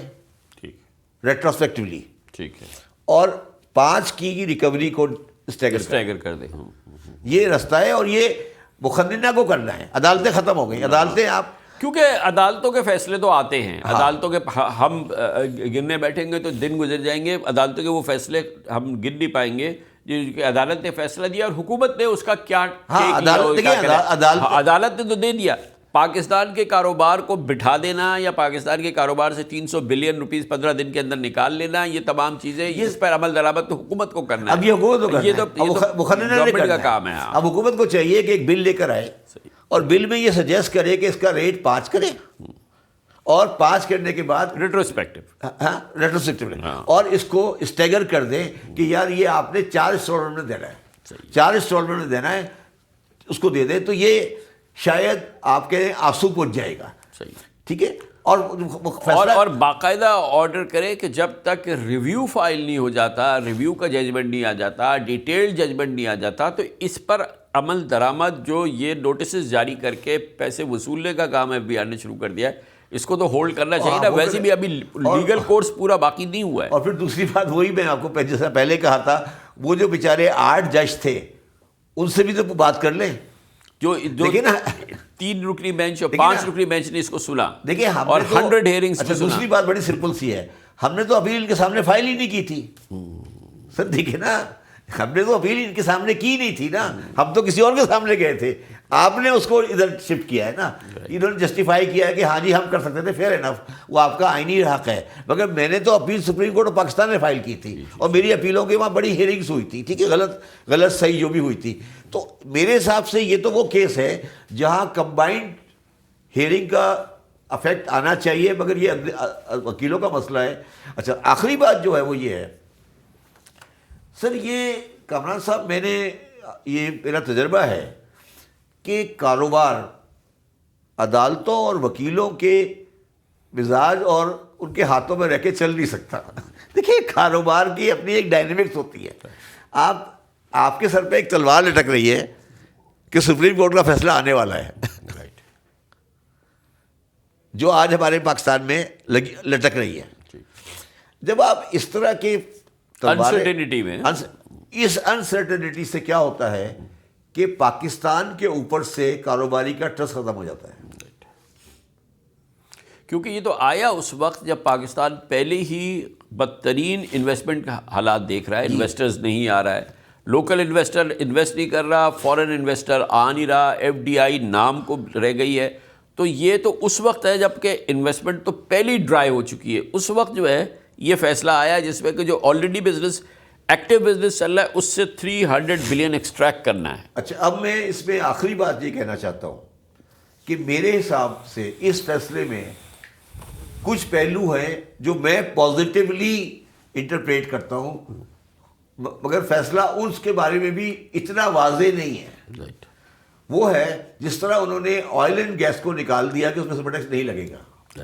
ریٹروسپیکٹولی, ٹھیک ہے, اور 5 کی ریکوری کو اسٹیگر کر دیں. یہ رستہ ہے, اور یہ مخننہ کو کرنا ہے. عدالتیں ختم ہو گئی. عدالتیں آپ کیونکہ عدالتوں کے فیصلے تو آتے ہیں, عدالتوں کے ہم گننے بیٹھیں گے تو دن گزر جائیں گے. عدالتوں کے وہ فیصلے ہم گن نہیں پائیں گے کہ عدالت نے فیصلہ دیا اور حکومت نے اس کا کیا, عدالت نے تو دے دیا. پاکستان کے کاروبار کو بٹھا دینا یا پاکستان کے کاروبار سے 300 بلین روپیز 15 دن کے اندر نکال لینا, یہ تمام چیزیں اس پر عمل درآمد تو حکومت کو کرنا ہے. اب یہ حکومت گورنمنٹ کا کام ہے. اب حکومت کو چاہیے کہ ایک بل لے کر آئے اور بل میں یہ سجیسٹ کرے کہ اس کا ریٹ 5 کرے, اور 5 کرنے کے بعد ریٹروسپیکٹیو اور اس کو اسٹیگر کر دیں کہ یار یہ آپ نے 4 انسٹالمنٹ میں دینا ہے, 4 انسٹالمنٹ میں دینا ہے, اس کو دے دیں. تو یہ شاید آپ کے آنسو پہنچ جائے گا. ٹھیک ہے. اور باقاعدہ آرڈر کرے کہ جب تک ریویو فائل نہیں ہو جاتا, ریویو کا ججمنٹ نہیں آ جاتا, ڈیٹیل ججمنٹ نہیں آ جاتا, تو اس پر عمل درآمد جو یہ نوٹسز جاری کر کے پیسے وصولنے کا کام FBI نے شروع کر دیا ہے, اس کو تو ہولڈ کرنا چاہیے نا. ویسے بھی ابھی لیگل کورس پورا باقی نہیں ہوا ہے. اور پھر دوسری بات وہی میں آپ کو جیسا پہلے کہا تھا, وہ جو بیچارے 8 جج تھے ان سے بھی تو بات کر لیں. جو دیکھیں نا 3 رکنی بینچ اور دیکھیں 5 نا، رکنی بینچ نے اس کو سنا دیکھیں ہم اور نے تو 100 ہیئرنگز اچھا میں سنا. دوسری بات بڑی سمپل سی ہے، ہم نے تو اپیل ان کے سامنے فائل ہی نہیں کی تھی. سر دیکھیں نا، ہم نے تو اپیل ان کے سامنے کی نہیں تھی نا، ہم تو کسی اور کے سامنے گئے تھے. آپ نے اس کو ادھر شفٹ کیا ہے نا، انہوں نے جسٹیفائی کیا ہے کہ ہاں جی ہم کر سکتے تھے، فیئر انف، وہ آپ کا آئینی حق ہے. مگر میں نے تو appeal supreme court of Pakistan نے فائل کی تھی، اور میری اپیلوں کے وہاں بڑی ہیئرنگز ہوئی تھی. ٹھیک ہے، غلط صحیح جو بھی ہوئی تھی. تو میرے حساب سے یہ تو وہ کیس ہے جہاں کمبائنڈ ہیئرنگ کا افیکٹ آنا چاہیے، مگر یہ وکیلوں کا مسئلہ ہے. اچھا آخری بات جو ہے وہ یہ ہے سر، یہ کامران صاحب، میں نے یہ میرا تجربہ ہے کہ کاروبار عدالتوں اور وکیلوں کے مزاج اور ان کے ہاتھوں میں رہ کے چل نہیں سکتا. دیکھیے کاروبار کی اپنی ایک ڈائنامکس ہوتی ہے. آپ کے سر پہ ایک تلوار لٹک رہی ہے کہ سپریم کورٹ کا فیصلہ آنے والا ہے، جو آج ہمارے پاکستان میں لٹک رہی ہے. جب آپ اس طرح کے انسرٹینٹی میں، اس انسرٹینٹی سے کیا ہوتا ہے کہ پاکستان کے اوپر سے کاروباری کا ٹرسٹ ختم ہو جاتا ہے. کیونکہ یہ تو آیا اس وقت جب پاکستان پہلے ہی بدترین انویسٹمنٹ کا حالات دیکھ رہا ہے. انویسٹرز نہیں آ رہا ہے، لوکل انویسٹر انویسٹ نہیں کر رہا، فورن انویسٹر آ نہیں رہا، FDI نام کو رہ گئی ہے. تو یہ تو اس وقت ہے جب کہ انویسٹمنٹ تو پہلے ہی ڈرائی ہو چکی ہے. اس وقت جو ہے یہ فیصلہ آیا جس میں کہ جو آلریڈی بزنس ایکٹیو بزنس چل رہا ہے اس سے 300 بلین ایکسٹریکٹ کرنا ہے. اچھا اب میں اس میں آخری بات یہ کہنا چاہتا ہوں کہ میرے حساب سے اس فیصلے میں کچھ پہلو ہیں جو میں پازیٹیولی انٹرپریٹ کرتا ہوں، مگر فیصلہ اس کے بارے میں بھی اتنا واضح نہیں ہے. وہ ہے جس طرح انہوں نے آئل اینڈ گیس کو نکال دیا کہ اس میں سپر ٹیکس نہیں لگے گا.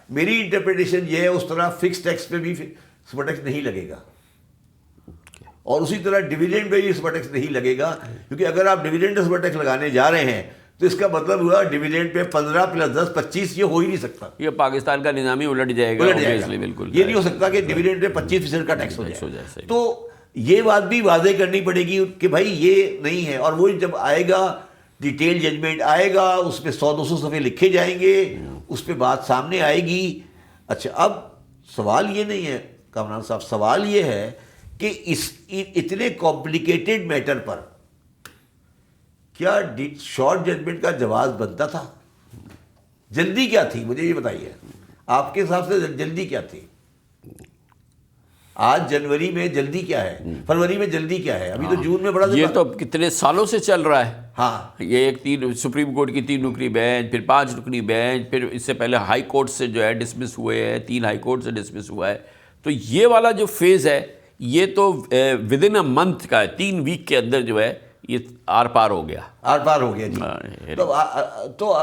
میری انٹرپریٹیشن یہ ہے اس طرح فکس ٹیکس پہ بھی سپر ٹیکس نہیں لگے گا، اور اسی طرح ڈویڈنڈ پہ بھی سپر ٹیکس نہیں لگے گا. کیونکہ اگر آپ ڈویڈنڈ سپر ٹیکس لگانے جا رہے ہیں تو اس کا مطلب ہوا ڈویڈنڈ پہ 15 + 10 25 یہ ہو ہی نہیں سکتا. یہ پاکستان کا نظام ہی الٹ جائے گا. بالکل یہ نہیں ہو سکتا کہ ڈویڈنڈ پہ 25% کا ٹیکس ہو جائے. تو یہ بات بھی واضح کرنی پڑے گی کہ بھائی یہ نہیں ہے. اور وہ جب آئے گا ڈیٹیل ججمنٹ آئے گا، اس پہ 100-200 صفحے لکھے جائیں گے، اس پہ بات سامنے آئے گی. اچھا اب سوال یہ نہیں ہے کامران صاحب، سوال یہ ہے کہ اس اتنے کمپلیکیٹڈ میٹر پر کیا شارٹ ججمنٹ کا جواز بنتا تھا؟ جلدی کیا تھی مجھے یہ بتائیے، آپ کے حساب سے جلدی کیا تھی؟ آج جنوری میں جلدی کیا ہے، فروری میں جلدی کیا ہے، ابھی تو جون میں بڑا. یہ تو کتنے سالوں سے چل رہا ہے. ہاں یہ ایک سپریم کورٹ کی 3 رکنی بینچ، پھر 5 رکنی بینچ، پھر اس سے پہلے ہائی کورٹ سے جو ہے ڈسمس ہوئے ہیں، 3 ہائی کورٹ سے ڈسمس ہوا ہے. تو یہ والا جو فیز ہے یہ تو ود ان اے منتھ کا ہے، 3 ویک کے اندر جو ہے یہ آر پار ہو گیا. آر پار ہو گیا جی. تو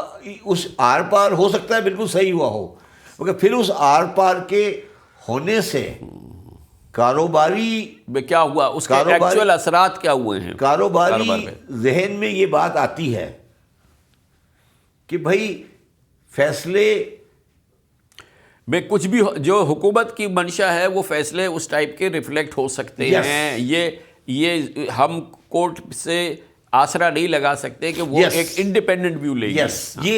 اس آر پار ہو سکتا ہے بالکل صحیح ہوا ہو، مگر پھر اس آر پار کے ہونے سے کاروباری میں کیا ہوا، اس کے ایکچوئل اثرات کیا ہوئے ہیں کاروباری ذہن میں یہ بات آتی ہے کہ بھائی فیصلے میں کچھ بھی جو حکومت کی منشا ہے وہ فیصلے اس ٹائپ کے ریفلیکٹ ہو سکتے ہیں. یہ ہم کورٹ سے آسرا نہیں لگا سکتے کہ وہ ایک انڈیپینڈنٹ ویو لے گی.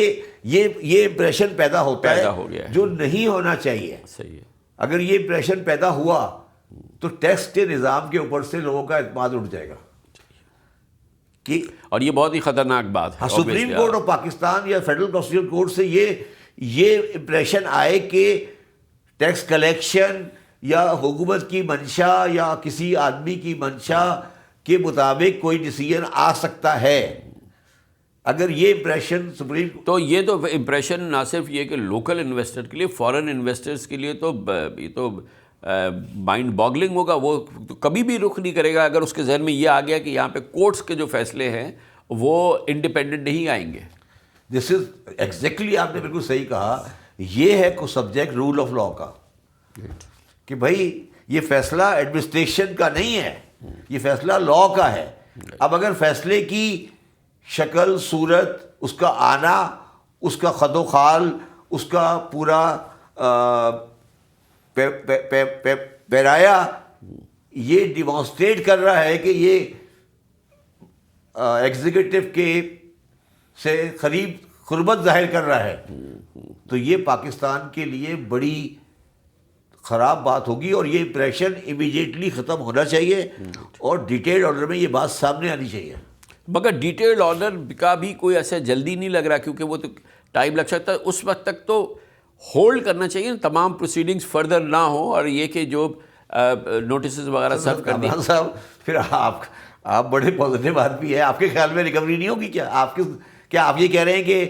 یہ امپریشن پیدا ہوتا ہو گیا ہے جو نہیں ہونا چاہیے. صحیح ہے. اگر یہ امپریشن پیدا ہوا تو ٹیکس کے نظام کے اوپر سے لوگوں کا اعتماد اٹھ جائے گا. اور یہ بہت ہی خطرناک بات ہے. سپریم کورٹ آف پاکستان یا فیڈرل کانسٹیٹیوشنل کورٹ سے یہ امپریشن آئے کہ ٹیکس کلیکشن یا حکومت کی منشا یا کسی آدمی کی منشا کے مطابق کوئی ڈیسیژن آ سکتا ہے. اگر یہ امپریشن سپریم تو یہ تو امپریشن نہ صرف یہ کہ لوکل انویسٹر کے لیے، فورن انویسٹرز کے لیے تو یہ تو مائنڈ باگلنگ ہوگا. وہ تو کبھی بھی رخ نہیں کرے گا اگر اس کے ذہن میں یہ آ گیا کہ یہاں پہ کورٹس کے جو فیصلے ہیں وہ انڈیپینڈنٹ نہیں آئیں گے. دس از ایگزیکٹلی، آپ نے بالکل صحیح کہا. یہ ہے کو سبجیکٹ رول آف لا کا کہ بھائی یہ فیصلہ ایڈمنسٹریشن کا نہیں ہے، یہ فیصلہ لا کا ہے. اب اگر فیصلے کی شکل، صورت، اس کا آنا، اس کا خد و خال، اس کا پورا پیرایا یہ ڈیمانسٹریٹ کر رہا ہے کہ یہ ایگزیکٹو کے سے قریب قربت ظاہر کر رہا ہے تو یہ پاکستان کے لیے بڑی خراب بات ہوگی، اور یہ امپریشن امیڈیٹلی ختم ہونا چاہیے اور ڈیٹیل آرڈر میں یہ بات سامنے آنی چاہیے. مگر ڈیٹیل آرڈر کا بھی کوئی ایسا جلدی نہیں لگ رہا، کیونکہ وہ تو ٹائم لگ سکتا ہے. اس وقت تک تو ہولڈ کرنا چاہیے، تمام پروسیڈنگز فردر نہ ہوں، اور یہ کہ جو نوٹسز وغیرہ سرو کر دیں. صاحب پھر آپ بڑے پازیٹیو آدمی ہیں، آپ کے خیال میں ریکوری نہیں ہوگی کیا آپ یہ کہہ رہے ہیں کہ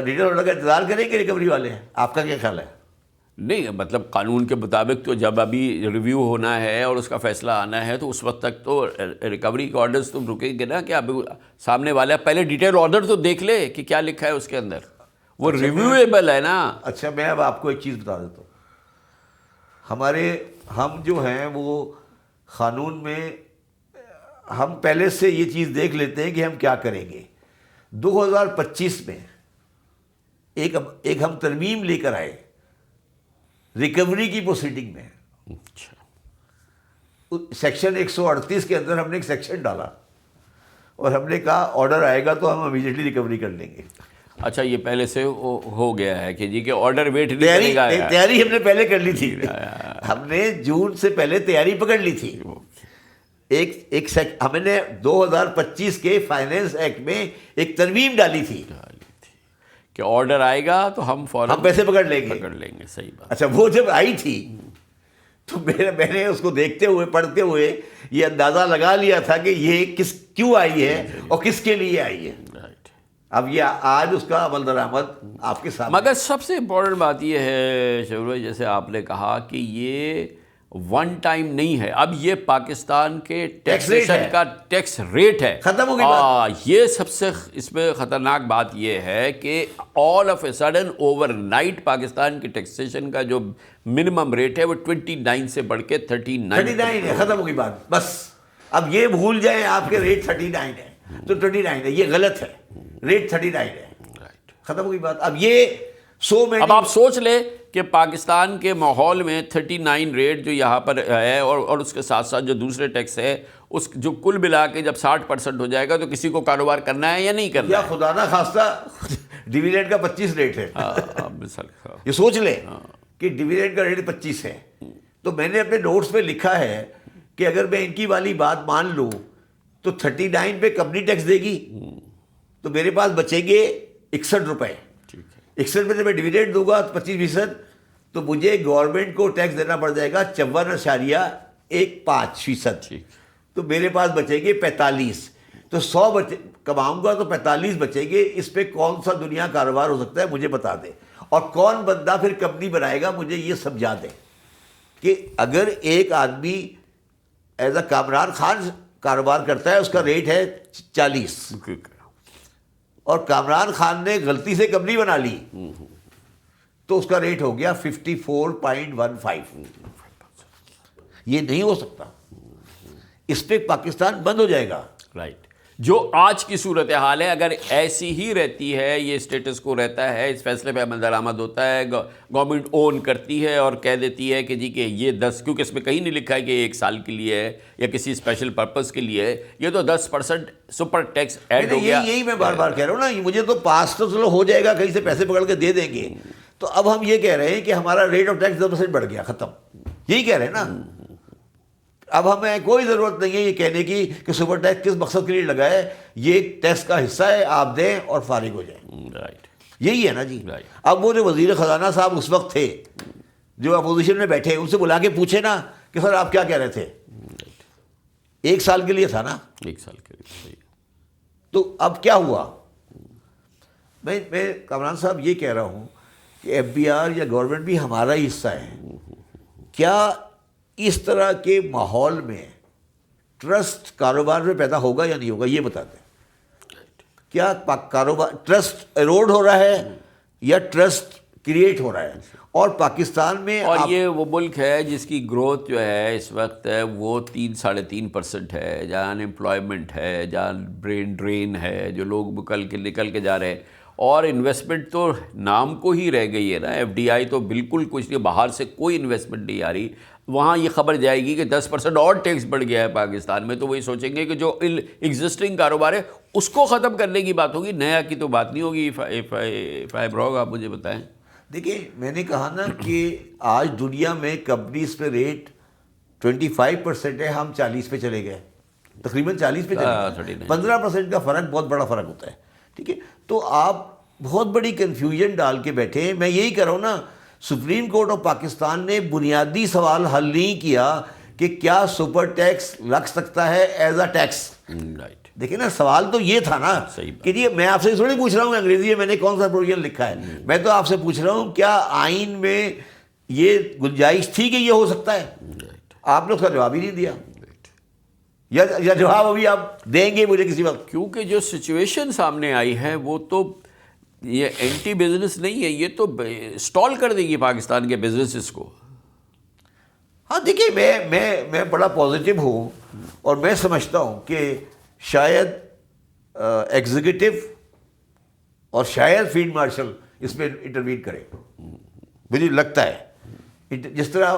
ڈیٹیل آرڈر کا انتظار کریں کہ ریکوری والے ہیں؟ آپ کا کیا خیال ہے؟ نہیں، مطلب قانون کے مطابق تو جب ابھی ریویو ہونا ہے اور اس کا فیصلہ آنا ہے تو اس وقت تک تو ریکوری کے آرڈرز تو رکیں گے نا، کہ اب سامنے والا پہلے ڈیٹیل آرڈر تو دیکھ لے کہ کیا لکھا ہے اس کے اندر، وہ ریویویبل ہے نا. اچھا میں اب آپ کو ایک چیز بتا دیتا ہوں. ہم جو ہیں وہ قانون میں ہم پہلے سے یہ چیز دیکھ لیتے ہیں کہ ہم کیا کریں گے. 2025 میں ایک ہم ترمیم لے کر آئے ریکوری کی پروسیڈنگ میں. سیکشن 138 کے اندر ہم نے ایک سیکشن ڈالا اور ہم نے کہا آرڈر آئے گا تو ہم امیڈیٹلی ریکوری کر لیں گے. اچھا، یہ پہلے سے ہو گیا ہے کہ جی کہ آرڈر ویٹ نہیں کرے گا. تیاری ہم نے پہلے کر لی تھی، ہم نے جون سے پہلے تیاری پکڑ لی تھی. ہم نے 2025 کے فائنینس ایکٹ میں ایک ترمیم ڈالی تھی کہ آرڈر آئے گا تو ہم فوراً ہم پیسے پکڑ لیں گے. صحیح بات. اچھا وہ جب آئی تھی تو میں نے اس کو دیکھتے ہوئے پڑھتے ہوئے یہ اندازہ لگا لیا تھا کہ یہ کیوں آئی ہے اور کس کے لیے آئی ہے. اب یہ آج اس کا عمل درآمد آپ کے سامنے. مگر سب سے امپورٹنٹ بات یہ ہے شعیب بھائی، جیسے آپ نے کہا کہ یہ ون ٹائم نہیں ہے، اب یہ پاکستان کے ٹیکسیشن کا ٹیکس ریٹ ہے. ختم ہو گئی. یہ سب سے اس میں خطرناک بات یہ ہے کہ all of a sudden over night Pakistan کے ٹیکسیشن کا جو منیمم ریٹ ہے وہ 29 سے بڑھ کے 39 ہے. ختم ہو گئی بات. بس اب یہ بھول جائیں آپ کے ریٹ 39 ہے تو 29 ہے، یہ غلط ہے. ریٹ 39 ہے، ختم ہو گئی بات. اب یہ اب آپ سوچ لیں کہ پاکستان کے ماحول میں 39 ریٹ جو یہاں پر ہے اور اس کے ساتھ ساتھ جو دوسرے ٹیکس ہے، اس جو کل ملا کے جب 60% ہو جائے گا تو کسی کو کاروبار کرنا ہے یا نہیں کرنا یا خدا نہ خواستہ ڈیویڈنڈ کا 25 ریٹ ہے. یہ سوچ لیں کہ ڈیویڈنڈ کا ریٹ 25 ہے. تو میں نے اپنے نوٹس میں لکھا ہے کہ اگر میں ان کی والی بات مان لوں تو 39 پہ کمپنی ٹیکس دے گی تو میرے پاس بچیں گے 61 روپے. 61 میں میں ڈیویڈنڈ دوں گا 25%، تو مجھے گورنمنٹ کو ٹیکس دینا پڑ جائے گا 54.15%. تو میرے پاس بچیں گے 45. تو 100 کماؤں گا تو 45 بچیں گے. اس پہ کون سا دنیا کاروبار ہو سکتا ہے مجھے بتا دیں، اور کون بندہ پھر کمپنی بنائے گا مجھے یہ سمجھا دیں کہ اگر ایک آدمی ایز اے کامران خان کاروبار کرتا ہے اس کا ریٹ ہے 40 اور کامران خان نے غلطی سے کمپنی بنا لی تو اس کا ریٹ ہو گیا 54.15. یہ نہیں ہو سکتا، اس پہ پاکستان بند ہو جائے گا. رائٹ. جو آج کی صورتحال ہے اگر ایسی ہی رہتی ہے، یہ اسٹیٹس کو رہتا ہے، اس فیصلے پہ عمل درآمد ہوتا ہے، گورنمنٹ اون کرتی ہے اور کہہ دیتی ہے کہ جی کہ یہ 10، کیونکہ اس میں کہیں نہیں لکھا ہے کہ 1 سال کے لیے ہے یا کسی اسپیشل پرپز کے لیے ہے، یہ تو 10% سپر ٹیکس ایڈ ہو گیا. یہی میں بار بار کہہ رہا ہوں نا، مجھے تو پاس تو چلو ہو جائے گا، کہیں سے پیسے پکڑ کے دے دیں گے. تو اب ہم یہ کہہ رہے ہیں کہ ہمارا ریٹ آف ٹیکس 10% بڑھ گیا، ختم. یہی کہہ رہے ہیں نا. اب ہمیں کوئی ضرورت نہیں ہے یہ کہنے کی کہ سپر ٹیکس کس مقصد کے لیے لگا ہے، یہ ٹیکس کا حصہ ہے، آپ دیں اور فارغ ہو جائیں. رائٹ. یہی ہے نا جی. اب وہ جو وزیر خزانہ صاحب اس وقت تھے جو اپوزیشن میں بیٹھے، ان سے بلا کے پوچھے نا کہ سر آپ کیا کہہ رہے تھے. 1 سال کے لیے تھا نا، 1 سال کے لیے. تو اب کیا ہوا؟ میں کامران صاحب یہ کہہ رہا ہوں کہ ایف بی آر یا گورنمنٹ بھی ہمارا ہی حصہ ہے. کیا اس طرح کے ماحول میں ٹرسٹ کاروبار میں پیدا ہوگا یا نہیں ہوگا؟ یہ بتا دیں. کیا کاروبار ٹرسٹ ایروڈ ہو رہا ہے یا ٹرسٹ کریٹ ہو رہا ہے؟ اور پاکستان میں اور یہ وہ ملک ہے جس کی گروتھ جو ہے اس وقت ہے وہ 3-3.5% ہے، جہاں امپلائمنٹ ہے، جہاں برین ڈرین ہے، جو لوگ نکل کے جا رہے ہیں، اور انویسٹمنٹ تو نام کو ہی رہ گئی ہے نا. ایف ڈی آئی تو بالکل کچھ نہیں، باہر سے کوئی انویسٹمنٹ نہیں آ رہی. وہاں یہ خبر جائے گی کہ 10% اور ٹیکس بڑھ گیا ہے پاکستان میں، تو وہی سوچیں گے کہ جو ایگزسٹنگ کاروبار ہے اس کو ختم کرنے کی بات ہوگی، نیا کی تو بات نہیں ہوگی. فائب روگ آپ مجھے بتائیں. دیکھیں میں نے کہا نا کہ آج دنیا میں کمپنیز پہ ریٹ 25% ہے، ہم 40 پہ چلے گئے، تقریباً 40 پہ چلے گئے. 15% کا فرق بہت بڑا فرق ہوتا ہے. ٹھیک ہے، تو آپ بہت بڑی کنفیوژن ڈال کے بیٹھے ہیں. میں یہی کہہ رہا ہوں نا، سپریم کورٹ آف پاکستان نے بنیادی سوال حل نہیں کیا کہ کیا سپر ٹیکس لگ سکتا ہے ایز اے ٹیکس. رائٹ. دیکھیں نا، سوال تو یہ تھا نا کہ یہ میں آپ سے تھوڑی پوچھ رہا ہوں انگریزی میں نے کون سا پروویژن لکھا ہے، میں تو آپ سے پوچھ رہا ہوں کیا آئین میں یہ گنجائش تھی کہ یہ ہو سکتا ہے. آپ نے اس کا جواب ہی نہیں دیا، یا جواب ابھی آپ دیں گے مجھے کسی وقت. کیونکہ جو سچویشن سامنے آئی ہے وہ تو یہ اینٹی بزنس نہیں ہے، یہ تو اسٹال کر دے گی پاکستان کے بزنسز کو. ہاں دیکھیے، میں بڑا پازیٹیو ہوں اور میں سمجھتا ہوں کہ شاید ایگزیکٹو اور شاید فیلڈ مارشل اس میں انٹروین کرے. مجھے لگتا ہے جس طرح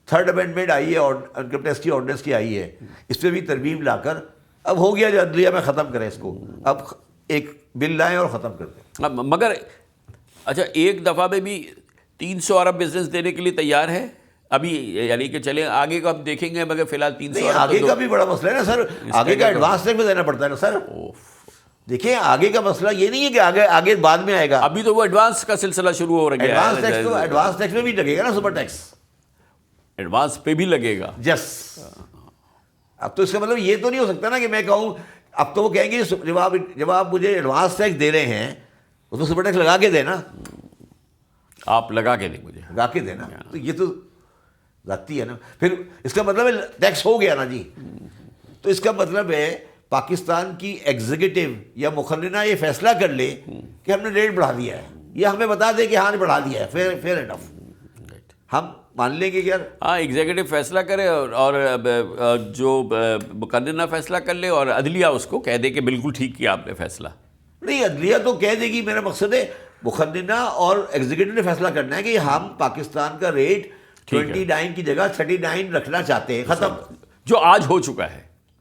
تھرڈ امینڈمنٹ آئی ہے اور انکم ٹیکس کی آرڈیننس کی آئی ہے، اس پہ بھی ترمیم لا کر اب ہو گیا جو عدلیہ میں ختم کریں اس کو، اب ایک بل لائیں اور ختم کر دیں. مگر اچھا، ایک دفعہ میں بھی 300 ارب بزنس دینے کے لیے تیار ہے ابھی، یعنی کہ چلیں آگے کا اب دیکھیں گے، مگر فی الحال 300 ارب آگے کا بھی بڑا مسئلہ ہے نا سر، آگے کا ایڈوانس ٹیکس میں دینا پڑتا ہے نا سر. دیکھیں آگے کا مسئلہ یہ نہیں ہے کہ آگے بعد میں آئے گا، ابھی تو وہ ایڈوانس کا سلسلہ شروع ہو رہا ہے. ایڈوانس ٹیکس میں بھی لگے گا نا سپر ٹیکس، ایڈوانس پہ بھی لگے گا. یس. اب تو اس کا مطلب یہ تو نہیں ہو سکتا نا کہ میں کہوں، اب تو وہ کہیں گے جب آپ مجھے ایڈوانس ٹیکس دے رہے ہیں اس کو سپر ٹیکس لگا کے دینا، آپ لگا کے دیں، مجھے لگا کے دینا. تو یہ تو ذاتی ہے نا، پھر اس کا مطلب ہے ٹیکس ہو گیا نا جی. تو اس کا مطلب ہے پاکستان کی ایگزیکٹو یا مقننہ یہ فیصلہ کر لے کہ ہم نے ریٹ بڑھا دیا ہے، یا ہمیں بتا دے کہ ہاں نے بڑھا دیا ہے، فیئر انف، ہم مان لیں گے کہ یار ہاں ایگزیکٹو فیصلہ کرے اور جو مقننہ فیصلہ کر لے، اور عدلیہ اس کو کہہ دے کہ بالکل ٹھیک کیا آپ نے فیصلہ. نہیں، عدلیہ تو کہہ دے گی، میرا مقصد ہے مقننہ اور ایگزیکٹو نے فیصلہ کرنا ہے کہ ہم پاکستان کا ریٹ 29 کی جگہ 39 رکھنا چاہتے ہیں، ختم. جو آج ہو چکا ہے،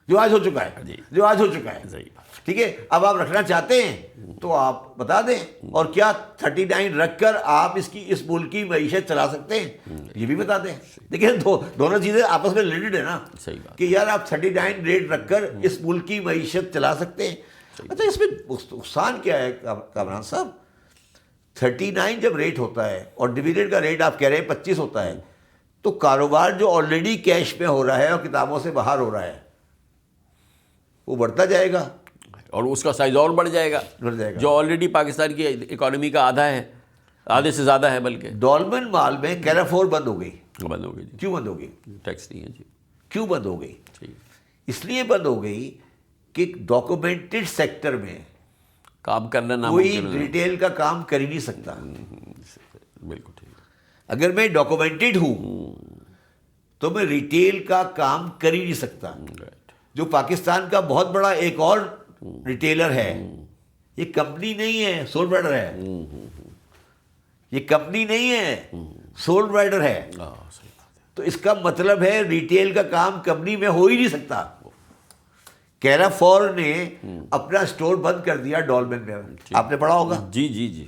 جو آج ہو چکا ہے، جو آج ہو چکا ہے. ٹھیک ہے، اب آپ رکھنا چاہتے ہیں تو آپ بتا دیں، اور کیا 39 رکھ کر آپ اس ملک کی معیشت چلا سکتے ہیں، یہ بھی بتا دیں. دیکھیں دونوں چیزیں آپس میں ریلیٹڈ ہے نا، کہ یار آپ 39 ریٹ رکھ کر اس ملک کی معیشت چلا سکتے ہیں. اچھا، اس میں نقصان کیا ہے کامران صاحب؟ 39 جب ریٹ ہوتا ہے اور ڈویڈنڈ کا ریٹ آپ کہہ رہے ہیں 25 ہوتا ہے، تو کاروبار جو آلریڈی کیش میں ہو رہا ہے اور کتابوں سے باہر ہو رہا ہے وہ بڑھتا جائے گا، اور اس کا سائز اور بڑھ جائے گا، جو آلریڈی پاکستان کی اکانومی کا آدھا ہے، آدھے سے زیادہ ہے. بلکہ ڈولمن مال میں کیرافور بند ہو گئی. بند ہو گئی جی. کیوں بند ہو گئی؟ ٹیکس نہیں ہے جی. کیوں بند ہو گئی؟ اس لیے بند ہو گئی کہ ڈاکومنٹڈ سیکٹر میں کام کرنا کوئی ریٹیل کا کام کر ہی نہیں سکتا. بالکل ٹھیک. اگر میں ڈاکومنٹڈ ہوں تو میں ریٹیل کا کام کر ہی نہیں سکتا. جو پاکستان کا بہت بڑا ایک اور ریٹیلر ہے، یہ کمپنی نہیں ہے، سول پروپرائٹر ہے. یہ کمپنی نہیں ہے، سول پروپرائٹر ہے. تو اس کا مطلب ہے ریٹیل کا کام کمپنی میں ہو ہی نہیں سکتا. کیرافور نے اپنا سٹور بند کر دیا ڈولمن میں، آپ نے پڑھا ہوگا. جی جی جی.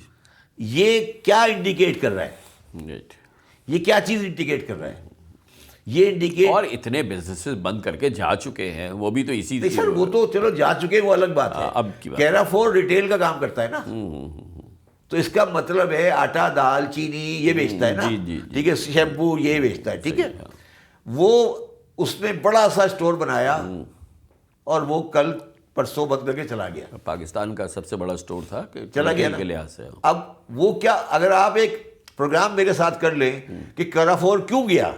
یہ کیا انڈیکیٹ کر رہا ہے؟ یہ کیا چیز انڈیکیٹ کر رہا ہے؟ یہ انڈیکیٹ، اور اتنے بزنسز بند کر کے جا چکے ہیں، وہ بھی تو اسی سر وہ تو چلو جا چکے، وہ الگ بات ہے. اب کیرافور ریٹیل کا کام کرتا ہے نا، تو اس کا مطلب ہے آٹا، دال، چینی یہ بیچتا ہے نا. ٹھیک ہے، شیمپو یہ بیچتا ہے. ٹھیک ہے، وہ اس نے بڑا سا اسٹور بنایا اور وہ کل پرسوں بند کر کے چلا گیا. پاکستان کا سب سے بڑا اسٹور تھا، چلا گیا کے لحاظ سے. اب وہ کیا، اگر آپ ایک پروگرام میرے ساتھ کر لیں کہ کیرافور کیوں گیا،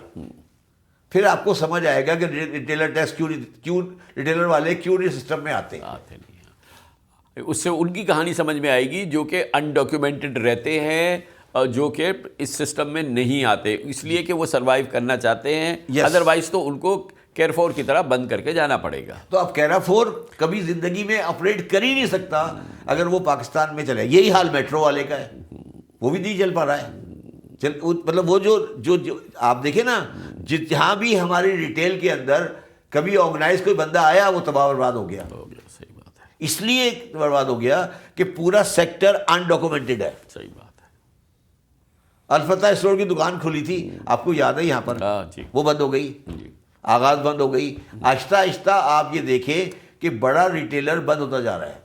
پھر آپ کو سمجھ آئے گا کہ ریٹیلر ٹیکس کیوں ریٹیلر والے کیوں نہیں سسٹم میں آتے نہیں. اس سے ان کی کہانی سمجھ میں آئے گی جو کہ انڈاکیومنٹڈ رہتے ہیں، جو کہ اس سسٹم میں نہیں آتے، اس لیے کہ وہ سروائیو کرنا چاہتے ہیں. ادروائز تو ان کو کیرافور کی طرح بند کر کے جانا پڑے گا. تو اب کیرافور کبھی زندگی میں آپریٹ کر ہی نہیں سکتا اگر وہ پاکستان میں چلے. یہی حال میٹرو والے کا ہے، وہ بھی نہیں چل پا رہا ہے. مطلب وہ جو آپ دیکھیں نا، جہاں بھی ہماری ریٹیل کے اندر کبھی آرگنائز کوئی بندہ آیا وہ تباہ برباد ہو گیا. صحیح بات ہے. اس لیے برباد ہو گیا کہ پورا سیکٹر انڈاکومنٹڈ ہے. صحیح بات ہے. الفتح اسٹور کی دکان کھلی تھی، آپ کو یاد ہے یہاں پر، جی. وہ بند ہو گئی، آغاز بند ہو گئی. آہستہ آہستہ آپ یہ دیکھیں کہ بڑا ریٹیلر بند ہوتا جا رہا ہے.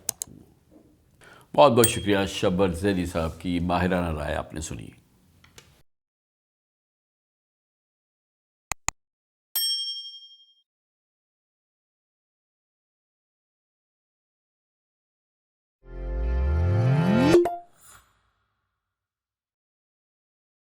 بہت بہت شکریہ شبر زیدی صاحب کی ماہرانہ رائے آپ نے سنی.